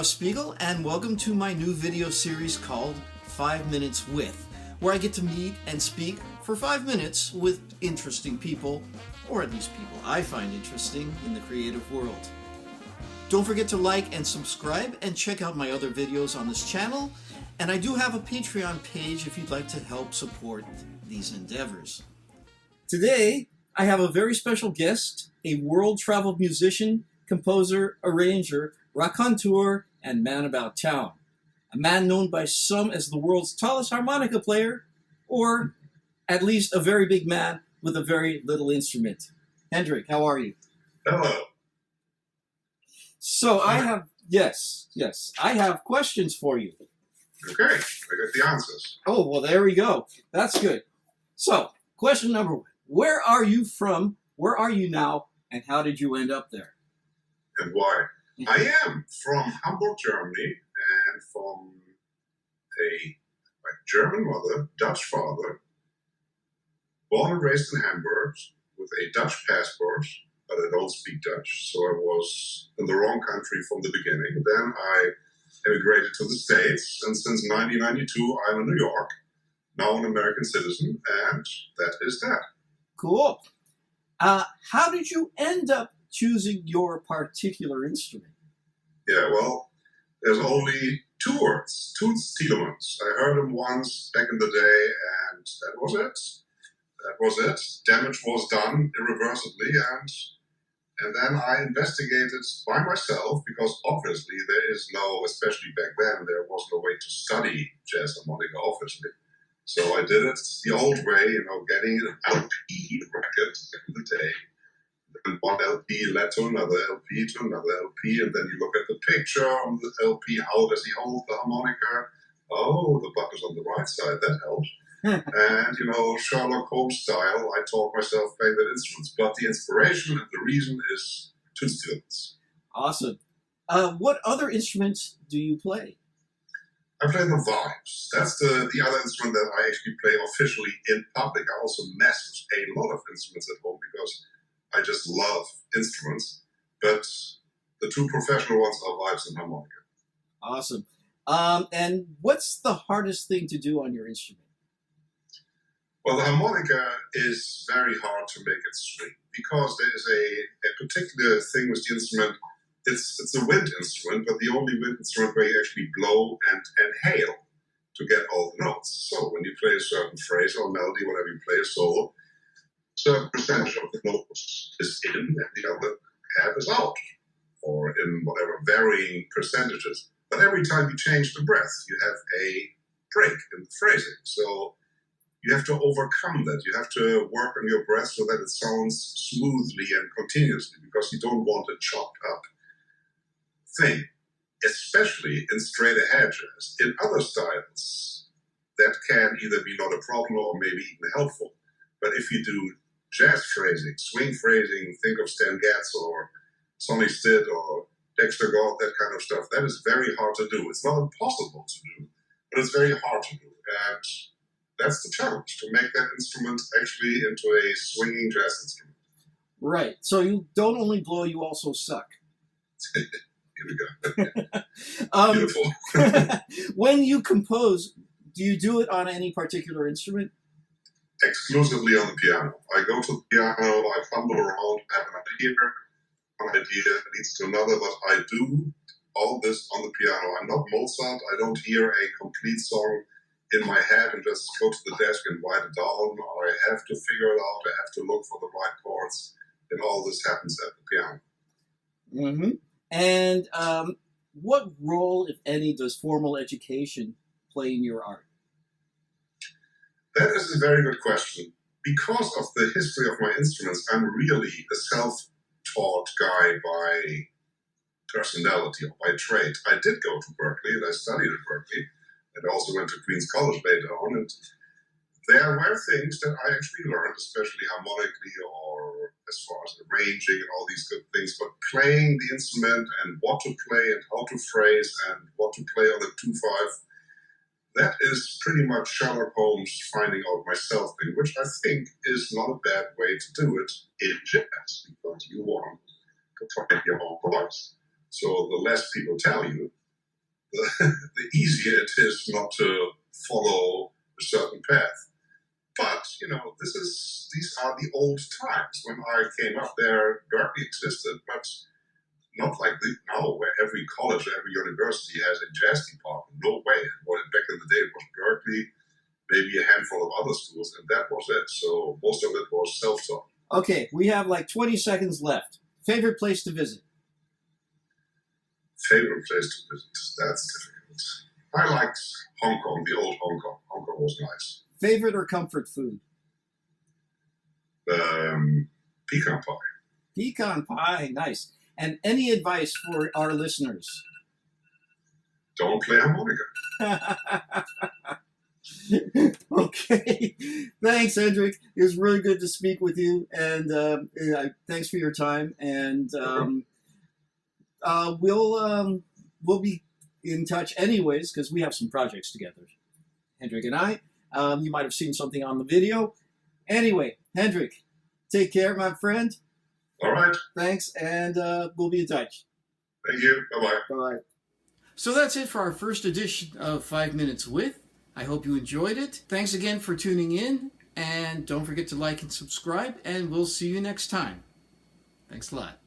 Russ Spiegel, and welcome to my new video series called 5 Minutes With, where I get to meet and speak for 5 minutes with interesting people, or at least people I find interesting in the creative world. Don't forget to like and subscribe and check out my other videos on this channel, and I do have a Patreon page if you'd like to help support these endeavors. Today, I have a very special guest, a world-traveled musician, composer, arranger, raconteur, and man about town. A man known by some as the world's tallest harmonica player, or at least a very big man with a very little instrument. Hendrik, how are you? Hello. So I have questions for you. Okay, I got the answers. Oh, well, there we go. That's good. So, question number one. Where are you from? Where are you now? And how did you end up there? And why? I am from Hamburg, Germany, and from a German mother, Dutch father, born and raised in Hamburg with a Dutch passport, but I don't speak Dutch, so I was in the wrong country from the beginning. Then I immigrated to the States, and since 1992 I'm in New York, now an American citizen, and that is that. Cool. How did you end up choosing your particular instrument? Yeah, well, there's only two words, Toots Tielemans. I heard him once back in the day, and that was it. That was it. Damage was done irreversibly, and then I investigated by myself, because obviously there is no, especially back then, there was no way to study jazz harmonica, obviously. So I did it the old way, getting an LP record back in the day. And one LP led to another LP to another LP, and then you look at the picture on the LP, how does he hold the harmonica? Oh, the button's on the right side, that helps. And, Sherlock Holmes style, I taught myself playing that instruments. But the inspiration and the reason is Toots Tielemans. Awesome. What other instruments do you play? I play the vibes. That's the other instrument that I actually play officially in public. I also mess with a lot of instruments at home because I just love instruments. But the two professional ones are vibes and harmonica. Awesome. And what's the hardest thing to do on your instrument? Well, the harmonica is very hard to make it swing because there is a particular thing with the instrument. It's a wind instrument, but the only wind instrument where you actually blow and hail to get all the notes. So when you play a certain phrase or melody, whatever you play a solo, a certain percentage of the notes is in and the other half is out, or in whatever varying percentages. But every time you change the breath, you have a break in the phrasing. So you have to overcome that. You have to work on your breath so that it sounds smoothly and continuously, because you don't want a chopped up thing, especially in straight ahead jazz. In other styles, that can either be not a problem or maybe even helpful. But if you do jazz phrasing, swing phrasing, think of Stan Getz or Sonny Stitt or Dexter Galt, that kind of stuff, that is very hard to do. It's not impossible to do, but it's very hard to do. And that's the challenge, to make that instrument actually into a swinging jazz instrument. Right. So you don't only blow, you also suck. Here we go. Beautiful. When you compose, do you do it on any particular instrument? Exclusively on the piano. I go to the piano, I fumble around, have an idea leads to another, but I do all this on the piano. I'm not Mozart. I don't hear a complete song in my head and just go to the desk and write it down. I have to figure it out. I have to look for the right chords, and all this happens at the piano. Mm-hmm. And what role, if any, does formal education play in your art? That is a very good question. Because of the history of my instruments, I'm really a self-taught guy by personality or by trade. I did go to Berkeley, and I studied at Berkeley, and also went to Queens College later on. And there were things that I actually learned, especially harmonically or as far as arranging and all these good things, but playing the instrument and what to play and how to phrase and what to play on the 2/5, that is pretty much Sherlock Holmes finding out myself thing, which I think is not a bad way to do it in jazz, because you want to find your own voice. So the less people tell you, the easier it is not to follow a certain path. But, these are the old times. When I came up there, Berkeley existed, but not like now, where every college, every university has a jazz department. No way. Back in the day, it was Berkeley, maybe a handful of other schools, and that was it. So most of it was self-taught. Okay, we have like 20 seconds left. Favorite place to visit? Favorite place to visit? That's difficult. I liked Hong Kong, the old Hong Kong. Hong Kong was nice. Favorite or comfort food? Pecan pie. Pecan pie, nice. And any advice for our listeners? Don't play harmonica. Okay. Thanks, Hendrik. It was really good to speak with you, and thanks for your time. And we'll be in touch anyways, because we have some projects together, Hendrik and I. You might have seen something on the video. Anyway, Hendrik, take care, my friend. All right. Thanks, and we'll be in touch. Thank you. Bye-bye. Bye-bye. So that's it for our first edition of 5 Minutes With. I hope you enjoyed it. Thanks again for tuning in, and don't forget to like and subscribe, and we'll see you next time. Thanks a lot.